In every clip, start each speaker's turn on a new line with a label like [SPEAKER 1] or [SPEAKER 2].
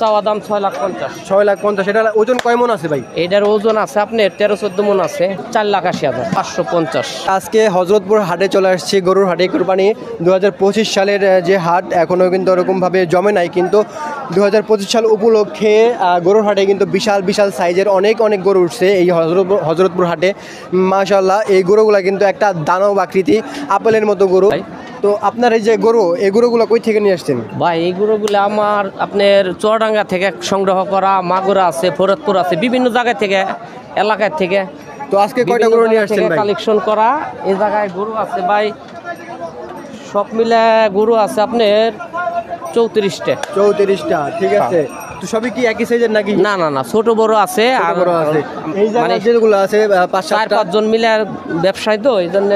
[SPEAKER 1] চাওয়া দাম 6,50,000।
[SPEAKER 2] 6,50,000। এটার ওজন কয় মন আছে ভাই?
[SPEAKER 1] এটার ওজন আছে আপনার 13-14 মন আছে। 4,80,000। 550।
[SPEAKER 2] আজকে হজরতপুর হাটে চলে আসছি, গরুর হাটে কোরবানি 2025 সালের যে হাট এখনও কিন্তু ওরকমভাবে জমে নাই, কিন্তু 2025 সাল উপলক্ষে গরুর হাটে কিন্তু বিশাল বিশাল সাইজের অনেক অনেক গরু উঠছে এই হজরতপুর হাটে। মাশাআল্লাহ, এই গরুগুলা কিন্তু একটা দানব আকৃতি, আপেলের মতো গরু। তো আপনার এই যে গরু, এই গরুগুলো কই থেকে নিয়ে আসছেন
[SPEAKER 1] ভাই? এই গরুগুলো আমার আপনার চুয়াডাঙ্গা থেকে সংগ্রহ করা, মাগুরা আছে, ফরিদপুর আছে, বিভিন্ন জায়গা থেকে, এলাকার থেকে।
[SPEAKER 2] তো আজকে কয়টা গরু নিয়ে আসছেন ভাই?
[SPEAKER 1] কালেকশন করা এই জায়গায় গরু আছে ভাই, সব মিলে গরু আছে আপনার 34টা।
[SPEAKER 2] 34টা, ঠিক আছে। তো সবই কি একই সাইজের নাকি?
[SPEAKER 1] না না না, ছোট বড় আছে আর
[SPEAKER 2] বড় আছে। এই
[SPEAKER 1] মানে
[SPEAKER 2] জায়গায় যেগুলো আছে 5-7
[SPEAKER 1] জন মিলে ব্যবসায়ী, তো এই জন্য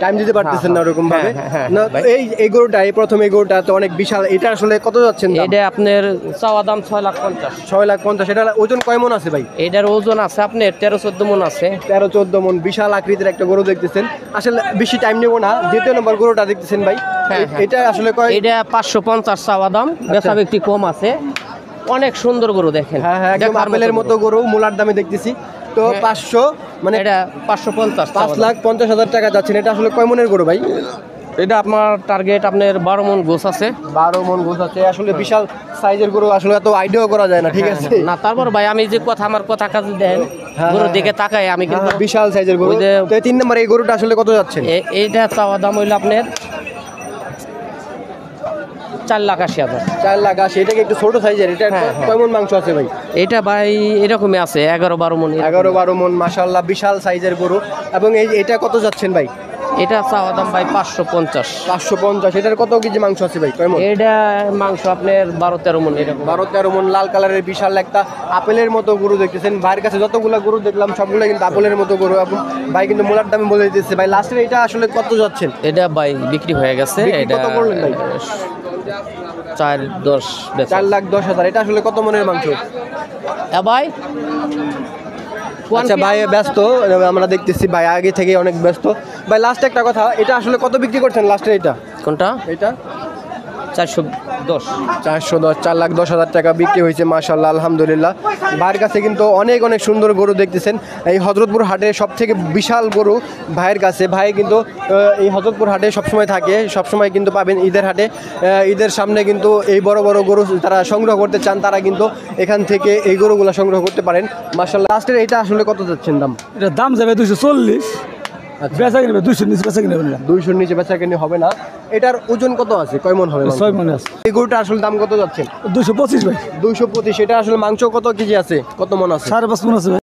[SPEAKER 2] টাইম দিতে পারতেছেন না ওরকম ভাবে।
[SPEAKER 1] হ্যাঁ,
[SPEAKER 2] না, এই গরুটা, এই প্রথম এই গরুটা তো অনেক বিশাল। এটা আসলে কত যাচ্ছেন দাম?
[SPEAKER 1] এটা আপনার চাওয়া দাম 6,50,000।
[SPEAKER 2] 6,50,000। এটার ওজন কয় মন আছে ভাই?
[SPEAKER 1] এটার ওজন আছে আপনার 13-14 মন আছে।
[SPEAKER 2] 13-14 মন। বিশাল আকৃতির একটা গরু দেখতেছেন। আসলে বেশি টাইম নেব না, দ্বিতীয় নম্বর গরুটা দেখতেছেন ভাই। এটা আসলে কয়?
[SPEAKER 1] এটা 550 চাওয়া দাম, বেচা বিক্রি কম আছে। অনেক সুন্দর গরু দেখেন।
[SPEAKER 2] হ্যাঁ হ্যাঁ, একদম আপেলের মতো গরু, মূলার দামে দেখতেছি। তো 500 মানে
[SPEAKER 1] এটা 550,
[SPEAKER 2] 5,50,000 টাকা যাচ্ছেন। এটা আসলে কয় মনের গরু ভাই?
[SPEAKER 1] এটা আপনার টার্গেট আপনার 12 মন গোছ আছে।
[SPEAKER 2] 12 মন গোছ আছে। আসলে বিশাল সাইজের গরু, আসলে এত আইডিয়া করা যায় না, ঠিক আছে
[SPEAKER 1] না। তারপর ভাই আমি যে কথা, আমার কথা কাজে দেন, গরুর দিকে তাকাই আমি, কিন্তু
[SPEAKER 2] বিশাল সাইজের গরু। তো 3 নম্বর এই গরুটা আসলে কত যাচ্ছেন?
[SPEAKER 1] এইটা চাওয়া দাম হইলো আপনার 4,80,000।
[SPEAKER 2] 4,80,000। এটা কি একটু ছোট সাইজের? এটা কয় মন মাংস আছে ভাই?
[SPEAKER 1] এটা ভাই এরকমই আছে 11-12 মন।
[SPEAKER 2] 11-12 মন, মাশাআল্লাহ বিশাল সাইজের গরু। এবং এটা কত যাচ্ছেন ভাই?
[SPEAKER 1] এটা চাওয়া দাম ভাই 550।
[SPEAKER 2] 550। এটার কত কেজি মাংস আছে ভাই? কয় মন?
[SPEAKER 1] এটা মাংস আপনার 12-13 মন এরকম।
[SPEAKER 2] 12-13 মন। লাল কালারের বিশাল একটা আপেলের মতো গরু দেখতেছেন। ভাইয়ের কাছে যতগুলো গরু দেখলাম সবগুলো কিন্তু আপেলের মতো গরু, এবং ভাই কিন্তু মূলার দামে বলে দিতেছে। ভাই লাস্টের এটা আসলে কত যাচ্ছেন?
[SPEAKER 1] এটা ভাই বিক্রি হয়ে গেছে। এটা
[SPEAKER 2] কত বললেন ভাই?
[SPEAKER 1] 4,10,000।
[SPEAKER 2] 4,10,000। এটা আসলে কত মনের মাংস?
[SPEAKER 1] ভাই
[SPEAKER 2] আচ্ছা, ভাই ব্যস্ত, আমরা দেখতেছি ভাই আগে থেকে অনেক ব্যস্ত। ভাই লাস্ট একটা কথা, এটা আসলে কত বিক্রি করছেন লাস্টে? এটা
[SPEAKER 1] কোনটা?
[SPEAKER 2] এটা
[SPEAKER 1] 410।
[SPEAKER 2] 410। 4,10,000 টাকা বিক্রি হয়েছে। মাশাআল্লাহ, আলহামদুলিল্লাহ। ভাইয়ের কাছে কিন্তু অনেক অনেক সুন্দর গরু দেখতেছেন। এই হজরতপুর হাটে সব থেকে বিশাল গরু ভাইয়ের কাছে। ভাই কিন্তু এই হজরতপুর হাটে সবসময় থাকে, সবসময় কিন্তু পাবেন ঈদের হাটে। ঈদের সামনে কিন্তু এই বড় বড় গরু তারা সংগ্রহ করতে চান, তারা কিন্তু এখান থেকে এই গরুগুলো সংগ্রহ করতে পারেন। মাশাআল্লাহ। লাস্টের এটা আসলে কত যাচ্ছেন দাম?
[SPEAKER 3] এটা দাম যাবে 240। বেচা কিনবে 200 নিচে, বেচা কিনবে না।
[SPEAKER 2] 200 নিচে বেচা কিনে হবে না। এটার ওজন কত আছে? কয় মন হবে?
[SPEAKER 3] 6 মন আছে।
[SPEAKER 2] এই গরুটা আসলে দাম কত যাচ্ছে?
[SPEAKER 3] 225 ভাই।
[SPEAKER 2] 225। এটা আসলে মাংস কত কেজি আছে? কত মন আছে?
[SPEAKER 3] 5.5 মন আছে ভাই।